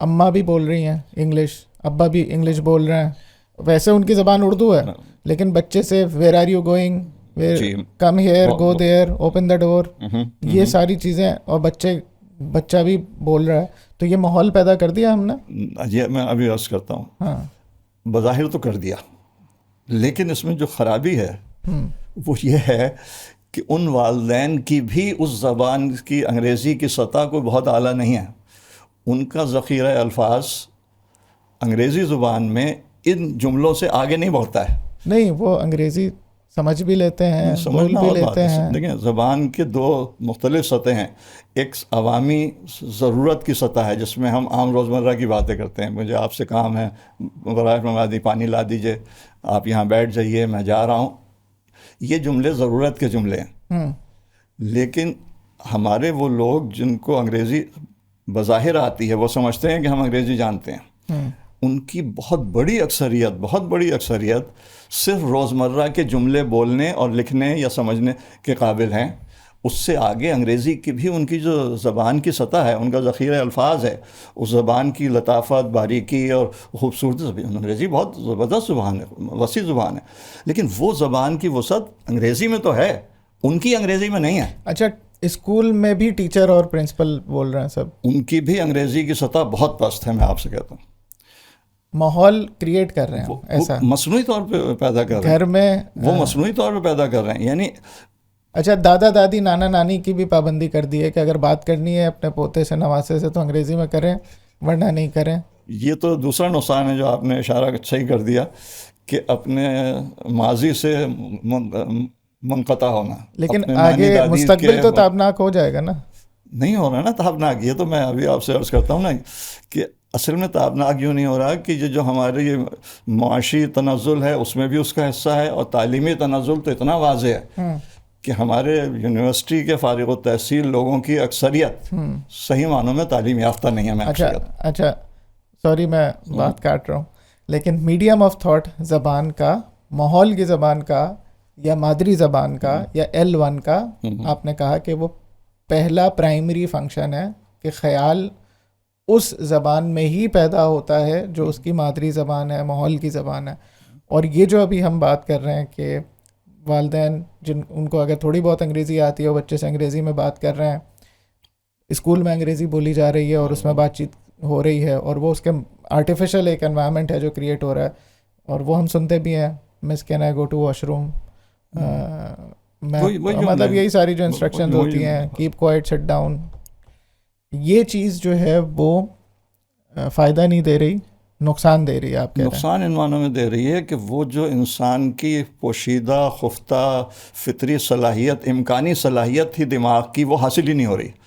اماں بھی بول رہی ہیں انگلش، ابا بھی انگلش بول رہے ہیں، ویسے ان کی زبان اردو ہے لیکن بچے سے where are you going, come here, go there, open the door, یہ ساری چیزیں، اور بچہ بھی بول رہا ہے. تو یہ ماحول پیدا کر دیا ہم نے. یہ میں ابھی عرض کرتا ہوں. ہاں بظاہر تو کر دیا، لیکن اس میں جو خرابی ہے وہ یہ ہے کہ ان والدین کی بھی اس زبان کی انگریزی کی سطح کوئی بہت اعلیٰ نہیں ہے. ان کا ذخیرہ الفاظ انگریزی زبان میں ان جملوں سے آگے نہیں بڑھتا ہے. نہیں، وہ انگریزی سمجھ بھی لیتے ہیں، بول بھی لیتے ہیں. دیکھیں، زبان کے دو مختلف سطح ہیں. ایک عوامی ضرورت کی سطح ہے جس میں ہم عام روزمرہ کی باتیں کرتے ہیں. مجھے آپ سے کام ہے، برائے مہربانی پانی لا دیجئے، آپ یہاں بیٹھ جائیے، میں جا رہا ہوں. یہ جملے ضرورت کے جملے ہیں. لیکن ہمارے وہ لوگ جن کو انگریزی بظاہر آتی ہے، وہ سمجھتے ہیں کہ ہم انگریزی جانتے ہیں. ان کی بہت بڑی اکثریت صرف روزمرہ کے جملے بولنے اور لکھنے یا سمجھنے کے قابل ہیں. اس سے آگے انگریزی کی بھی ان کی جو زبان کی سطح ہے، ان کا ذخیرہ الفاظ ہے، اس زبان کی لطافت، باریکی اور خوبصورتی. انگریزی بہت زبردست زبان ہے، وسیع زبان ہے، لیکن وہ زبان کی وسعت انگریزی میں تو ہے، ان کی انگریزی میں نہیں ہے. اچھا، اسکول میں بھی ٹیچر اور پرنسپل بول رہے ہیں سب، ان کی بھی انگریزی کی سطح بہت پست ہے. میں آپ سے کہتا ہوں ماحول کریٹ کر رہے ہیں ایسا مصنوعی طور پہ پیدا کر رہے ہیں گھر میں، وہ مصنوعی طور پہ پیدا کر رہے ہیں. یعنی اچھا، دادا دادی نانا نانی کی بھی پابندی کر دی ہے کہ اگر بات کرنی ہے اپنے پوتے سے نواسے سے تو انگریزی میں کریں ورنہ نہیں کریں. یہ تو دوسرا نقصان ہے جو آپ نے اشارہ صحیح کر دیا کہ اپنے ماضی سے منقطع ہونا. لیکن آگے مستقبل تو تابناک ہو جائے گا نا. نہیں ہو رہا نا تابناک. یہ تو میں ابھی آپ سے عرض کرتا ہوں نا کہ اصل میں تابناک یوں نہیں ہو رہا کہ جو ہمارے یہ معاشی تنزل ہے اس میں بھی اس کا حصہ ہے، اور تعلیمی تنزل تو اتنا واضح ہے کہ ہمارے یونیورسٹی کے فارغ التحصیل لوگوں کی اکثریت صحیح معنوں میں تعلیم یافتہ نہیں ہے. میں اچھا سوری میں بات کاٹ رہا ہوں، لیکن میڈیم آف تھاٹ زبان کا، ماحول کی زبان کا یا مادری زبان کا یا L1 کا، آپ نے کہا کہ وہ پہلا پرائمری فنکشن ہے کہ خیال اس زبان میں ہی پیدا ہوتا ہے جو اس کی مادری زبان ہے، ماحول کی زبان ہے. اور یہ جو ابھی ہم بات کر رہے ہیں کہ والدین ان کو اگر تھوڑی بہت انگریزی آتی ہے، وہ بچے سے انگریزی میں بات کر رہے ہیں، اسکول میں انگریزی بولی جا رہی ہے اور اس میں بات چیت ہو رہی ہے، اور وہ اس کے آرٹیفیشل ایک انوائرمنٹ ہے جو کریٹ ہو رہا ہے. اور وہ ہم سنتے بھی ہیں، miss can I go to washroom, مطلب یہی ساری جو انسٹرکشنز ہوتی ہیں، کیپ کوائٹ، سٹ ڈاؤن. یہ چیز جو ہے وہ فائدہ نہیں دے رہی، نقصان دے رہی ہے. آپ کہہ رہے ہیں نقصان ان معنوں میں دے رہی ہے کہ وہ جو انسان کی پوشیدہ خفتہ فطری صلاحیت، امکانی صلاحیت تھی دماغ کی، وہ حاصل ہی نہیں ہو رہی.